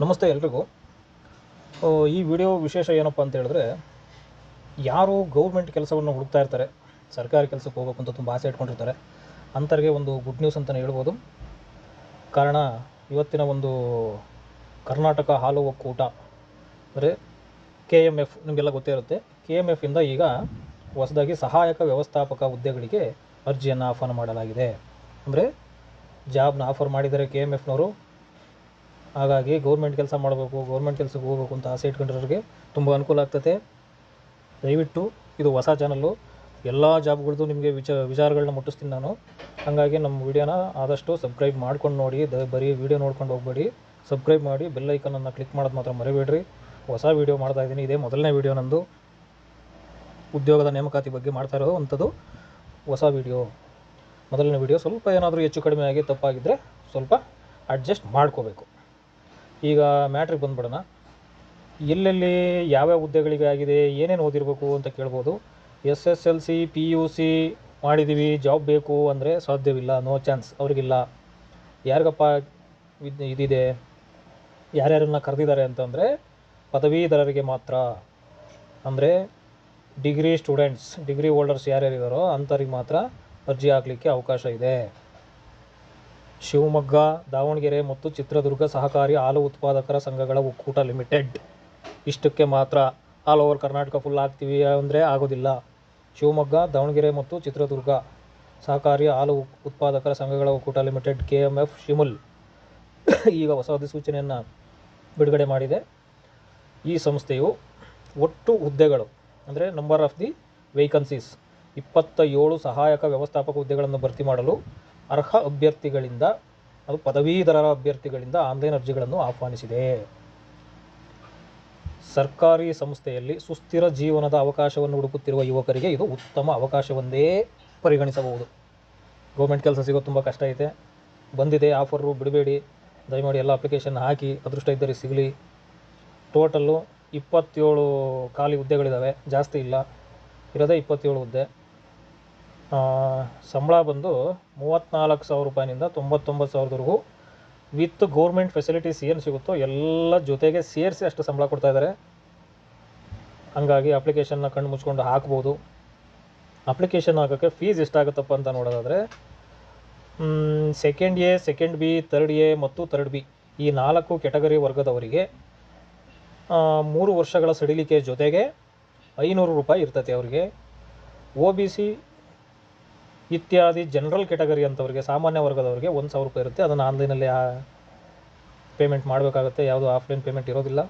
ನಮಸ್ತೆ ಎಲ್ರಿಗೂ. ಈ ವಿಡಿಯೋ ವಿಶೇಷ ಏನಪ್ಪ ಅಂತ ಹೇಳಿದ್ರೆ, ಯಾರು ಗೌರ್ಮೆಂಟ್ ಕೆಲಸವನ್ನು ಹುಡುಕ್ತಾ ಇರ್ತಾರೆ, ಸರ್ಕಾರಿ ಕೆಲಸಕ್ಕೆ ಹೋಗಬೇಕು ಅಂತ ತುಂಬ ಆಸೆ ಇಟ್ಕೊಂಡಿರ್ತಾರೆ, ಅಂಥವ್ರಿಗೆ ಒಂದು ಗುಡ್ ನ್ಯೂಸ್ ಅಂತಲೇ ಹೇಳ್ಬೋದು. ಕಾರಣ ಇವತ್ತಿನ ಒಂದು ಕರ್ನಾಟಕ ಹಾಲು ಒಕ್ಕೂಟ ಅಂದರೆ KMF ನಿಮಗೆಲ್ಲ ಗೊತ್ತೇ ಇರುತ್ತೆ. KMF ಇಂದ ಈಗ ಹೊಸದಾಗಿ ಸಹಾಯಕ ವ್ಯವಸ್ಥಾಪಕ ಹುದ್ದೆಗಳಿಗೆ ಅರ್ಜಿಯನ್ನು ಆಹ್ವಾನ ಮಾಡಲಾಗಿದೆ. ಅಂದರೆ ಜಾಬ್ನ ಆಫರ್ ಮಾಡಿದ್ದಾರೆ KMFನವರು. ಹಾಗಾಗಿ ಗೌರ್ಮೆಂಟ್ ಕೆಲಸ ಮಾಡಬೇಕು, ಗೌರ್ಮೆಂಟ್ ಕೆಲಸಕ್ಕೆ ಹೋಗಬೇಕು ಅಂತ ಆಸೆ ಇಟ್ಕೊಂಡಿರೋರಿಗೆ ತುಂಬ ಅನುಕೂಲ ಆಗ್ತದೆ. ದಯವಿಟ್ಟು ಇದು ಹೊಸ ಚಾನಲ್ಲು, ಎಲ್ಲ ಜಾಬ್ಗಳದ್ದು ನಿಮಗೆ ವಿಚಾರಗಳನ್ನ ಮುಟ್ಟಿಸ್ತೀನಿ ನಾನು. ಹಾಗಾಗಿ ನಮ್ಮ ವಿಡಿಯೋನ ಆದಷ್ಟು ಸಬ್ಸ್ಕ್ರೈಬ್ ಮಾಡ್ಕೊಂಡು ನೋಡಿ. ಬರೀ ವಿಡಿಯೋ ನೋಡ್ಕೊಂಡು ಹೋಗಬೇಡಿ, ಸಬ್ಸ್ಕ್ರೈಬ್ ಮಾಡಿ, ಬೆಲ್ ಐಕನನ್ನು ಕ್ಲಿಕ್ ಮಾಡೋದು ಮಾತ್ರ ಮರಿಬೇಡ್ರಿ. ಹೊಸ ವಿಡಿಯೋ ಮಾಡ್ತಾಯಿದ್ದೀನಿ, ಇದೇ ಮೊದಲನೇ ವಿಡಿಯೋ ನಂದು. ಉದ್ಯೋಗದ ನೇಮಕಾತಿ ಬಗ್ಗೆ ಮಾಡ್ತಾ ಇರೋದು ಅಂಥದ್ದು ಹೊಸ ವಿಡಿಯೋ, ಮೊದಲನೇ ವಿಡಿಯೋ. ಸ್ವಲ್ಪ ಏನಾದರೂ ಹೆಚ್ಚು ಕಡಿಮೆ ಆಗಿ ತಪ್ಪಾಗಿದ್ದರೆ ಸ್ವಲ್ಪ ಅಡ್ಜಸ್ಟ್ ಮಾಡ್ಕೋಬೇಕು. ಈಗ ಮ್ಯಾಟ್ರಿಗೆ ಬಂದುಬಿಡೋಣ. ಎಲ್ಲೆಲ್ಲಿ ಯಾವ್ಯಾವ ಹುದ್ದೆಗಳಿಗೆ ಆಗಿದೆ, ಏನೇನು ಓದಿರಬೇಕು ಅಂತ ಕೇಳ್ಬೋದು. SSLC PUC ಮಾಡಿದ್ದೀವಿ, ಜಾಬ್ ಬೇಕು ಅಂದರೆ ಸಾಧ್ಯವಿಲ್ಲ, ನೋ ಚಾನ್ಸ್, ಅವ್ರಿಗಿಲ್ಲ. ಯಾರಿಗಪ್ಪ ಇದಿದೆ, ಯಾರ್ಯಾರನ್ನ ಕರೆದಿದ್ದಾರೆ ಅಂತಂದರೆ ಪದವೀಧರರಿಗೆ ಮಾತ್ರ. ಅಂದರೆ ಡಿಗ್ರಿ ಸ್ಟೂಡೆಂಟ್ಸ್, ಡಿಗ್ರಿ ಹೋಲ್ಡರ್ಸ್ ಯಾರ್ಯಾರಿದ್ದಾರೋ ಅಂಥವ್ರಿಗೆ ಮಾತ್ರ ಅರ್ಜಿ ಹಾಕಲಿಕ್ಕೆ ಅವಕಾಶ ಇದೆ. ಶಿವಮೊಗ್ಗ, ದಾವಣಗೆರೆ ಮತ್ತು ಚಿತ್ರದುರ್ಗ ಸಹಕಾರಿ ಹಾಲು ಉತ್ಪಾದಕರ ಸಂಘಗಳ ಒಕ್ಕೂಟ ಲಿಮಿಟೆಡ್, ಇಷ್ಟಕ್ಕೆ ಮಾತ್ರ. ಆಲ್ ಓವರ್ ಕರ್ನಾಟಕ ಫುಲ್ ಆಗ್ತೀವಿ ಅಂದರೆ ಆಗೋದಿಲ್ಲ. ಶಿವಮೊಗ್ಗ, ದಾವಣಗೆರೆ ಮತ್ತು ಚಿತ್ರದುರ್ಗ ಸಹಕಾರಿ ಹಾಲು ಉತ್ಪಾದಕರ ಸಂಘಗಳ ಒಕ್ಕೂಟ ಲಿಮಿಟೆಡ್ KMF ಶಿಮುಲ್ ಈಗ ಹೊಸ ಅಧಿಸೂಚನೆಯನ್ನು ಬಿಡುಗಡೆ ಮಾಡಿದೆ. ಈ ಸಂಸ್ಥೆಯು ಒಟ್ಟು ಹುದ್ದೆಗಳು ಅಂದರೆ ನಂಬರ್ ಆಫ್ ದಿ ವೇಕನ್ಸೀಸ್ 27 ಸಹಾಯಕ ವ್ಯವಸ್ಥಾಪಕ ಹುದ್ದೆಗಳನ್ನು ಭರ್ತಿ ಮಾಡಲು ಅರ್ಹ ಅಭ್ಯರ್ಥಿಗಳಿಂದ, ಅದು ಪದವೀಧರರ ಅಭ್ಯರ್ಥಿಗಳಿಂದ ಆನ್ಲೈನ್ ಅರ್ಜಿಗಳನ್ನು ಆಹ್ವಾನಿಸಿದೆ. ಸರ್ಕಾರಿ ಸಂಸ್ಥೆಯಲ್ಲಿ ಸುಸ್ಥಿರ ಜೀವನದ ಅವಕಾಶವನ್ನು ಹುಡುಕುತ್ತಿರುವ ಯುವಕರಿಗೆ ಇದು ಉತ್ತಮ ಅವಕಾಶವೆಂದೇ ಪರಿಗಣಿಸಬಹುದು. ಗೌರ್ಮೆಂಟ್ ಕೆಲಸ ಸಿಗೋದು ತುಂಬ ಕಷ್ಟ ಐತೆ. ಬಂದಿದೆ ಆಫರು, ಬಿಡಬೇಡಿ, ದಯಮಾಡಿ ಎಲ್ಲ ಅಪ್ಲಿಕೇಶನ್ ಹಾಕಿ, ಅದೃಷ್ಟ ಇದ್ದರೆ ಸಿಗಲಿ. ಟೋಟಲ್ಲು 27 ಖಾಲಿ ಹುದ್ದೆಗಳಿದ್ದಾವೆ, ಜಾಸ್ತಿ ಇಲ್ಲ, ಇರೋದೇ 27 ಹುದ್ದೆ. ಸಂಬಳ ಬಂದು 34,000 ರೂಪಾಯಿನಿಂದ 99,000ವರೆಗೂ ವಿತ್ ಗೌರ್ಮೆಂಟ್ ಫೆಸಿಲಿಟೀಸ್ ಏನು ಸಿಗುತ್ತೋ ಎಲ್ಲ ಜೊತೆಗೆ ಸೇರಿಸಿ ಅಷ್ಟು ಸಂಬಳ ಕೊಡ್ತಾಯಿದ್ದಾರೆ. ಹಂಗಾಗಿ ಅಪ್ಲಿಕೇಶನ್ನ ಕಣ್ಣು ಮುಚ್ಕೊಂಡು ಹಾಕ್ಬೋದು. ಅಪ್ಲಿಕೇಶನ್ ಹಾಕೋಕ್ಕೆ ಫೀಸ್ ಎಷ್ಟಾಗುತ್ತಪ್ಪ ಅಂತ ನೋಡೋದಾದರೆ, second A, second B, third A ಮತ್ತು ಥರ್ಡ್ B ಈ 4 ಕೆಟಗರಿ ವರ್ಗದವರಿಗೆ 3 ವರ್ಷಗಳ ಸಡಿಲಿಕೆ ಜೊತೆಗೆ 500 ರೂಪಾಯಿ ಇರ್ತೈತೆ ಅವರಿಗೆ. OBC ಇತ್ಯಾದಿ ಜನರಲ್ ಕೆಟಗರಿ ಅಂತವ್ರಿಗೆ, ಸಾಮಾನ್ಯ ವರ್ಗದವರಿಗೆ 1,000 ರೂಪಾಯಿ ಇರುತ್ತೆ. ಅದನ್ನು ಆನ್ಲೈನಲ್ಲಿ ಪೇಮೆಂಟ್ ಮಾಡಬೇಕಾಗುತ್ತೆ, ಯಾವುದು ಆಫ್ಲೈನ್ ಪೇಮೆಂಟ್ ಇರೋದಿಲ್ಲ.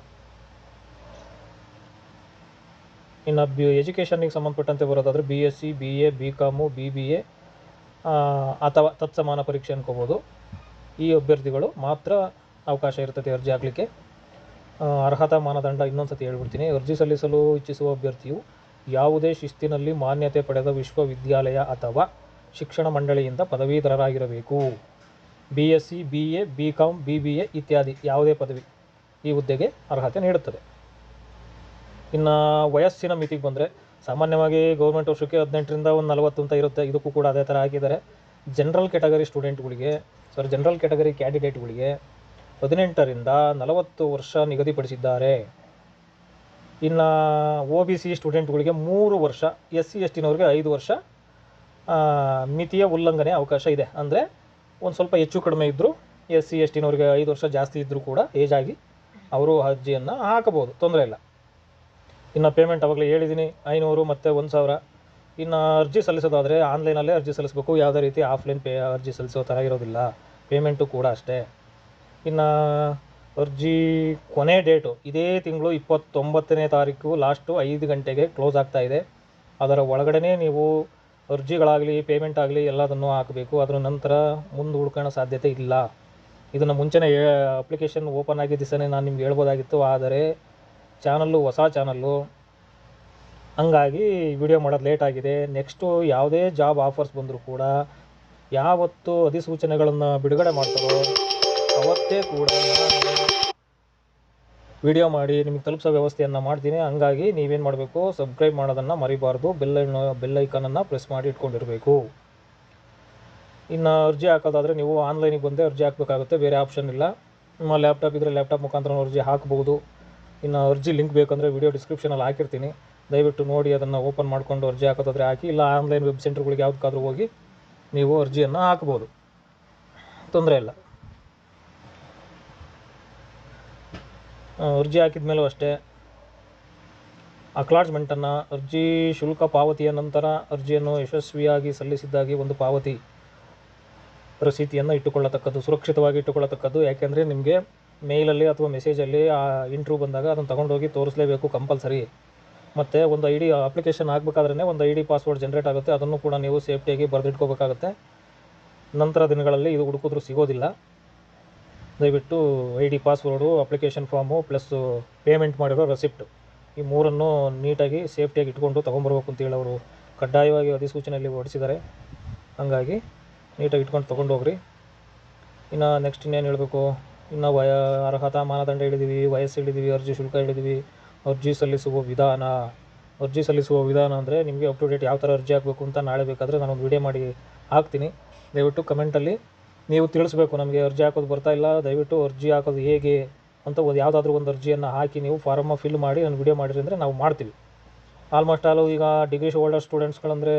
ಇನ್ನು ಎಜುಕೇಷನ್ನಿಗೆ ಸಂಬಂಧಪಟ್ಟಂತೆ ಬರೋದಾದರೆ BSc, BA, BCom, BBA ಅಥವಾ ತತ್ಸಮಾನ ಪರೀಕ್ಷೆ ಅನ್ಕೋಬೋದು. ಈ ಅಭ್ಯರ್ಥಿಗಳು ಮಾತ್ರ ಅವಕಾಶ ಇರ್ತದೆ ಅರ್ಜಿ ಹಾಕಲಿಕ್ಕೆ. ಅರ್ಹತಾ ಮಾನದಂಡ ಇನ್ನೊಂದು ಸತಿ ಹೇಳ್ಬಿಡ್ತೀನಿ. ಅರ್ಜಿ ಸಲ್ಲಿಸಲು ಇಚ್ಛಿಸುವ ಅಭ್ಯರ್ಥಿಯು ಯಾವುದೇ ಶಿಸ್ತಿನಲ್ಲಿ ಮಾನ್ಯತೆ ಪಡೆದ ವಿಶ್ವವಿದ್ಯಾಲಯ ಅಥವಾ ಶಿಕ್ಷಣ ಮಂಡಳಿಯಿಂದ ಪದವೀಧರರಾಗಿರಬೇಕು. BSc, BA, BCom, BBA ಇತ್ಯಾದಿ ಯಾವುದೇ ಪದವಿ ಈ ಹುದ್ದೆಗೆ ಅರ್ಹತೆ ನೀಡುತ್ತದೆ. ಇನ್ನು ವಯಸ್ಸಿನ ಮಿತಿಗೆ ಬಂದರೆ, ಸಾಮಾನ್ಯವಾಗಿ ಗೌರ್ಮೆಂಟ್ ವರ್ಷಕ್ಕೆ 18ರಿಂದ 40 ಅಂತ ಇರುತ್ತೆ. ಇದಕ್ಕೂ ಕೂಡ ಅದೇ ಥರ ಹಾಕಿದ್ದಾರೆ. ಜನರಲ್ ಕೆಟಗರಿ ಸ್ಟೂಡೆಂಟ್ಗಳಿಗೆ, ಜನರಲ್ ಕೆಟಗರಿ ಕ್ಯಾಂಡಿಡೇಟ್ಗಳಿಗೆ 18ರಿಂದ 40 ವರ್ಷ ನಿಗದಿಪಡಿಸಿದ್ದಾರೆ. ಇನ್ನು OBC ಸ್ಟೂಡೆಂಟ್ಗಳಿಗೆ 3 ವರ್ಷ, SC STನವ್ರಿಗೆ 5 ವರ್ಷ ಮಿತಿಯ ಉಲ್ಲಂಘನೆ ಅವಕಾಶ ಇದೆ. ಅಂದರೆ ಒಂದು ಸ್ವಲ್ಪ ಹೆಚ್ಚು ಕಡಿಮೆ ಇದ್ದರೂ SC STನವ್ರಿಗೆ 5 ವರ್ಷ ಜಾಸ್ತಿ ಇದ್ದರೂ ಕೂಡ ಏಜ್ ಆಗಿ ಅವರು ಅರ್ಜಿಯನ್ನು ಹಾಕಬಹುದು, ತೊಂದರೆ ಇಲ್ಲ. ಇನ್ನು ಪೇಮೆಂಟ್ ಅವಾಗಲೇ ಹೇಳಿದ್ದೀನಿ, 500 ಮತ್ತು 1,000. ಇನ್ನು ಅರ್ಜಿ ಸಲ್ಲಿಸೋದಾದರೆ ಆನ್ಲೈನಲ್ಲೇ ಅರ್ಜಿ ಸಲ್ಲಿಸಬೇಕು, ಯಾವುದೇ ರೀತಿ ಆಫ್ಲೈನ್ ಅರ್ಜಿ ಸಲ್ಲಿಸೋ ಥರ ಇರೋದಿಲ್ಲ. ಪೇಮೆಂಟು ಕೂಡ ಅಷ್ಟೇ. ಇನ್ನು ಅರ್ಜಿ ಕೊನೆ ಡೇಟು ಇದೇ ತಿಂಗಳು 29ನೇ ತಾರೀಕು ಲಾಸ್ಟು 5 ಗಂಟೆಗೆ ಕ್ಲೋಸ್ ಆಗ್ತಾಯಿದೆ. ಅದರ ಒಳಗಡೆ ನೀವು ಅರ್ಜಿಗಳಾಗಲಿ ಪೇಮೆಂಟ್ ಆಗಲಿ ಎಲ್ಲದನ್ನು ಹಾಕಬೇಕು. ಅದರ ನಂತರ ಮುಂದೆ ಹುಡ್ಕೊಳ್ಳೋ ಸಾಧ್ಯತೆ ಇಲ್ಲ. ಇದನ್ನು ಮುಂಚೆನೇ ಅಪ್ಲಿಕೇಶನ್ ಓಪನ್ ಆಗಿದ್ದ ದಿವಸನೇ ನಾನು ನಿಮ್ಗೆ ಹೇಳ್ಬೋದಾಗಿತ್ತು, ಆದರೆ ಚಾನಲ್ಲು ಹೊಸ ಚಾನಲ್ಲು, ಹಂಗಾಗಿ ವಿಡಿಯೋ ಮಾಡೋದು ಲೇಟ್ ಆಗಿದೆ. ನೆಕ್ಸ್ಟು ಯಾವುದೇ ಜಾಬ್ ಆಫರ್ಸ್ ಬಂದರೂ ಕೂಡ ಯಾವತ್ತು ಅಧಿಸೂಚನೆಗಳನ್ನು ಬಿಡುಗಡೆ ಮಾಡ್ತಾರೋ ಅವತ್ತೇ ಕೂಡ ನಾನು ವಿಡಿಯೋ ಮಾಡಿ ನಿಮಗೆ ತಲುಪಿಸೋ ವ್ಯವಸ್ಥೆಯನ್ನು ಮಾಡ್ತೀನಿ. ಹಂಗಾಗಿ ನೀವೇನು ಮಾಡಬೇಕು, ಸಬ್ಸ್ಕ್ರೈಬ್ ಮಾಡೋದನ್ನು ಮರಿಬಾರ್ದು, ಬೆಲ್ ಐಕನನ್ನು ಪ್ರೆಸ್ ಮಾಡಿ ಇಟ್ಕೊಂಡಿರಬೇಕು. ಇನ್ನು ಅರ್ಜಿ ಹಾಕೋದಾದರೆ ನೀವು ಆನ್ಲೈನಿಗೆ ಬಂದೇ ಅರ್ಜಿ ಹಾಕಬೇಕಾಗುತ್ತೆ, ಬೇರೆ ಆಪ್ಷನ್ ಇಲ್ಲ. ನಿಮ್ಮ ಲ್ಯಾಪ್ಟಾಪ್ ಇದ್ದರೆ ಲ್ಯಾಪ್ಟಾಪ್ ಮುಖಾಂತರ ಅರ್ಜಿ ಹಾಕ್ಬೋದು. ಇನ್ನು ಅರ್ಜಿ ಲಿಂಕ್ ಬೇಕಂದರೆ ವಿಡಿಯೋ ಡಿಸ್ಕ್ರಿಪ್ಷನಲ್ಲಿ ಹಾಕಿರ್ತೀನಿ, ದಯವಿಟ್ಟು ನೋಡಿ ಅದನ್ನು ಓಪನ್ ಮಾಡಿಕೊಂಡು ಅರ್ಜಿ ಹಾಕೋದಾದರೆ ಹಾಕಿ, ಇಲ್ಲ ಆನ್ಲೈನ್ ವೆಬ್ ಸೆಂಟರ್ಗಳಿಗೆ ಯಾವುದಕ್ಕಾದ್ರೂ ಹೋಗಿ ನೀವು ಅರ್ಜಿಯನ್ನು ಹಾಕ್ಬೋದು, ತೊಂದರೆ ಇಲ್ಲ. ಅರ್ಜಿ ಹಾಕಿದ ಮೇಲೂ ಅಷ್ಟೇ ಅಕ್ಲಾಡ್ಜ್ಮೆಂಟನ್ನು, ಅರ್ಜಿ ಶುಲ್ಕ ಪಾವತಿಯ ನಂತರ ಅರ್ಜಿಯನ್ನು ಯಶಸ್ವಿಯಾಗಿ ಸಲ್ಲಿಸಿದ್ದಾಗಿ ಒಂದು ಪಾವತಿ ರಸೀತಿಯನ್ನು ಇಟ್ಟುಕೊಳ್ಳತಕ್ಕದ್ದು, ಸುರಕ್ಷಿತವಾಗಿ ಇಟ್ಟುಕೊಳ್ಳತಕ್ಕದ್ದು. ಯಾಕೆಂದರೆ ನಿಮಗೆ ಮೇಲಲ್ಲಿ ಅಥವಾ ಮೆಸೇಜಲ್ಲಿ ಇಂಟ್ರ್ಯೂ ಬಂದಾಗ ಅದನ್ನು ತೊಗೊಂಡೋಗಿ ತೋರಿಸಲೇಬೇಕು ಕಂಪಲ್ಸರಿ. ಮತ್ತು ಒಂದು ID ಅಪ್ಲಿಕೇಶನ್ ಹಾಕಬೇಕಾದ್ರೇ ಒಂದು ID ಪಾಸ್ವರ್ಡ್ ಜನ್ರೇಟ್ ಆಗುತ್ತೆ, ಅದನ್ನು ಕೂಡ ನೀವು ಸೇಫ್ಟಿಯಾಗಿ ಬರೆದಿಟ್ಕೋಬೇಕಾಗುತ್ತೆ. ನಂತರ ದಿನಗಳಲ್ಲಿ ಇದು ಹುಡುಕಿದ್ರೂ ಸಿಗೋದಿಲ್ಲ. ದಯವಿಟ್ಟು ID password, application farm plus payment ಮಾಡಿರೋ ರೆಸಿಪ್ಟು, ಈ ಮೂರನ್ನು ನೀಟಾಗಿ ಸೇಫ್ಟಿಯಾಗಿ ಇಟ್ಕೊಂಡು ತೊಗೊಂಬರ್ಬೇಕು ಅಂತೇಳಿ ಅವರು ಕಡ್ಡಾಯವಾಗಿ ಅಧಿಸೂಚನೆಯಲ್ಲಿ ಹೊರಡಿಸಿದ್ದಾರೆ. ಹಾಗಾಗಿ ನೀಟಾಗಿ ಇಟ್ಕೊಂಡು ತೊಗೊಂಡೋಗ್ರಿ. ಇನ್ನು ನೆಕ್ಸ್ಟ್ ಇನ್ನೇನು ಹೇಳಬೇಕು, ಇನ್ನು ಅರ್ಹತಾ ಮಾನದಂಡ ಹೇಳಿದ್ದೀವಿ, ವಯಸ್ಸು ಹೇಳಿದ್ದೀವಿ, ಅರ್ಜಿ ಶುಲ್ಕ ಹೇಳಿದ್ದೀವಿ. ಅರ್ಜಿ ಸಲ್ಲಿಸುವ ವಿಧಾನ ಅಂದರೆ ನಿಮಗೆ ಅಪ್ ಟು ಡೇಟ್ ಯಾವ ಥರ ಅರ್ಜಿ ಹಾಕಬೇಕು ಅಂತ ನಾಳೆ ಬೇಕಾದರೆ ನಾನೊಂದು ವಿಡಿಯೋ ಮಾಡಿ ಹಾಕ್ತೀನಿ. ದಯವಿಟ್ಟು ಕಮೆಂಟಲ್ಲಿ ನೀವು ತಿಳಿಸ್ಬೇಕು, ನಮಗೆ ಅರ್ಜಿ ಹಾಕೋದು ಬರ್ತಾಯಿಲ್ಲ, ದಯವಿಟ್ಟು ಅರ್ಜಿ ಹಾಕೋದು ಹೇಗೆ ಅಂತ ಯಾವುದಾದ್ರೂ ಒಂದು ಅರ್ಜಿಯನ್ನು ಹಾಕಿ ನೀವು ಫಾರಮ್ಮ ಫಿಲ್ ಮಾಡಿ ನಾನು ವಿಡಿಯೋ ಮಾಡಿರಿ ಅಂದರೆ ನಾವು ಮಾಡ್ತೀವಿ. ಆಲ್ಮೋಸ್ಟ್ ಆಲು ಈಗ ಡಿಗ್ರಿ ಹೋಲ್ಡರ್ ಸ್ಟೂಡೆಂಟ್ಸ್ಗಳಂದರೆ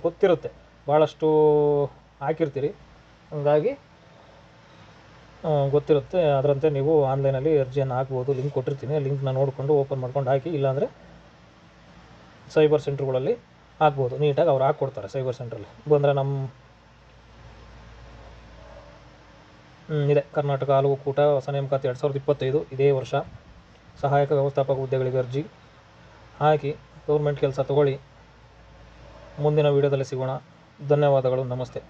ಗೊತ್ತಿರುತ್ತೆ, ಭಾಳಷ್ಟು ಹಾಕಿರ್ತೀರಿ, ಹಂಗಾಗಿ ಗೊತ್ತಿರುತ್ತೆ. ಅದರಂತೆ ನೀವು ಆನ್ಲೈನಲ್ಲಿ ಅರ್ಜಿಯನ್ನು ಹಾಕ್ಬೋದು. ಲಿಂಕ್ ಕೊಟ್ಟಿರ್ತೀನಿ, ಲಿಂಕ್ನ ನೋಡಿಕೊಂಡು ಓಪನ್ ಮಾಡ್ಕೊಂಡು ಹಾಕಿ. ಇಲ್ಲಾಂದರೆ ಸೈಬರ್ ಸೆಂಟ್ರ್ಗಳಲ್ಲಿ ಹಾಕ್ಬೋದು, ನೀಟಾಗಿ ಅವ್ರು ಹಾಕ್ಕೊಡ್ತಾರೆ ಸೈಬರ್ ಸೆಂಟ್ರಲ್ಲಿ ಬಂದರೆ. ಇದೆ ಕರ್ನಾಟಕ ಹಾಲು ಒಕ್ಕೂಟ ಹೊಸ ನೇಮಕಾತಿ 2025 ಇದೇ ವರ್ಷ ಸಹಾಯಕ ವ್ಯವಸ್ಥಾಪಕ ಹುದ್ದೆಗಳಿಗೆ ಅರ್ಜಿ ಹಾಕಿ ಗೌರ್ಮೆಂಟ್ ಕೆಲಸ ತಗೊಳ್ಳಿ. ಮುಂದಿನ ವೀಡಿಯೋದಲ್ಲಿ ಸಿಗೋಣ. ಧನ್ಯವಾದಗಳು. ನಮಸ್ತೆ.